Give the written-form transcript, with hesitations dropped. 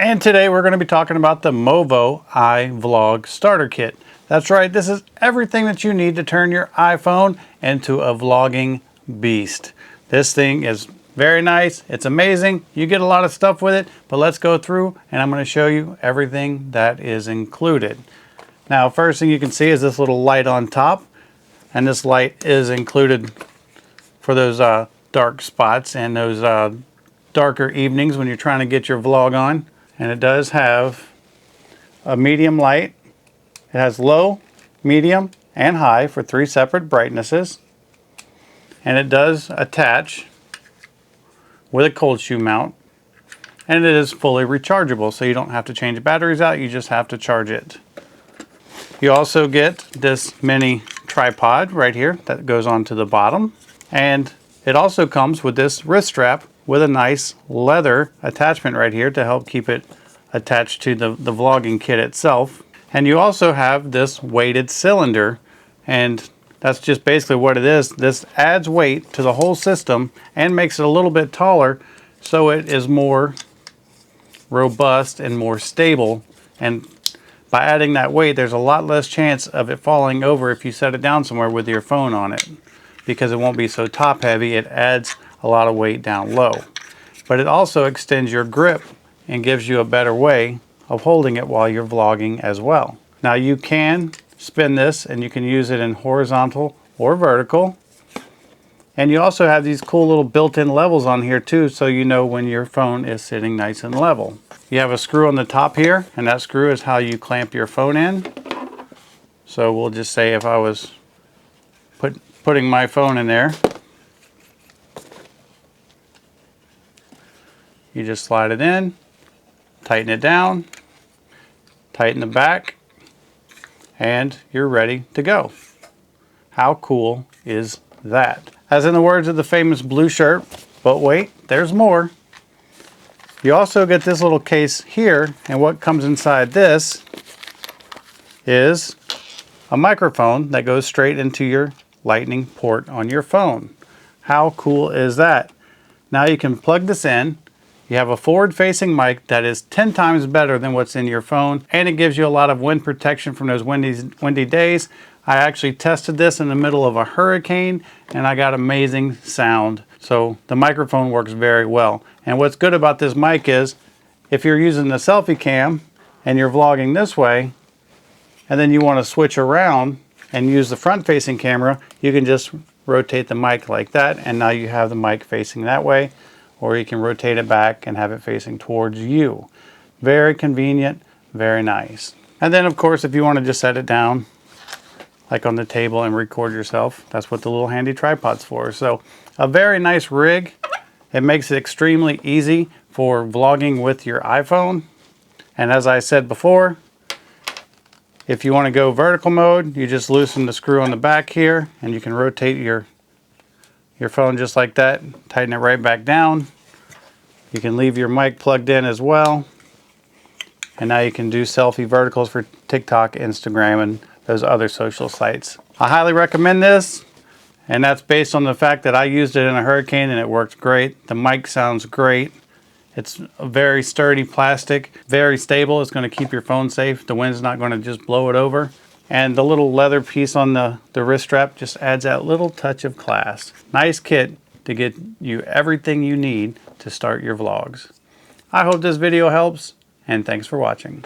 And today we're going to be talking about the Movo iVlog Starter Kit. That's right, this is everything that you need to turn your iPhone into a vlogging beast. This thing is very nice, it's amazing, you get a lot of stuff with it, but let's go through and I'm going to show you everything that is included. Now, first thing you can see is this little light on top, and this light is included for those dark spots and those darker evenings when you're trying to get your vlog on. And it does have a medium light. It has low, medium, and high for 3 separate brightnesses. And it does attach with a cold shoe mount. And it is fully rechargeable, so you don't have to change the batteries out, you just have to charge it. You also get this mini tripod right here that goes onto the bottom. And it also comes with this wrist strap with a nice leather attachment right here to help keep it attached to the vlogging kit itself. And you also have this weighted cylinder, and that's just basically what it is. This adds weight to the whole system and makes it a little bit taller so it is more robust and more stable. And by adding that weight, there's a lot less chance of it falling over if you set it down somewhere with your phone on it, because it won't be so top heavy. It adds a lot of weight down low, but it also extends your grip and gives you a better way of holding it while you're vlogging as well. Now you can spin this and you can use it in horizontal or vertical, and you also have these cool little built-in levels on here too, so you know when your phone is sitting nice and level. You have a screw on the top here, and that screw is how you clamp your phone in. So we'll just say if I was putting my phone in there, you just slide it in, tighten it down, tighten the back, and you're ready to go. How cool is that? As in the words of the famous blue shirt, but wait, there's more. You also get this little case here, and what comes inside this is a microphone that goes straight into your lightning port on your phone. How cool is that? Now you can plug this in. You have a forward-facing mic that is 10 times better than what's in your phone, and it gives you a lot of wind protection from those windy days. I actually tested this in the middle of a hurricane, and I got amazing sound. So the microphone works very well. And what's good about this mic is, if you're using the selfie cam and you're vlogging this way, and then you want to switch around and use the front-facing camera, you can just rotate the mic like that, and now you have the mic facing that way. Or you can rotate it back and have it facing towards you. Very convenient, very nice. And then of course, if you want to just set it down like on the table and record yourself, that's what the little handy tripod's for. So a very nice rig. It makes it extremely easy for vlogging with your iPhone. And as I said before, if you want to go vertical mode, you just loosen the screw on the back here and you can rotate your phone just like that, tighten it right back down. You can leave your mic plugged in as well. And now you can do selfie verticals for TikTok, Instagram, and those other social sites. I highly recommend this, and that's based on the fact that I used it in a hurricane and it worked great. The mic sounds great. It's a very sturdy plastic, very stable. It's going to keep your phone safe. The wind's not going to just blow it over. And the little leather piece on the wrist strap just adds that little touch of class. Nice kit to get you everything you need to start your vlogs. I hope this video helps, and thanks for watching.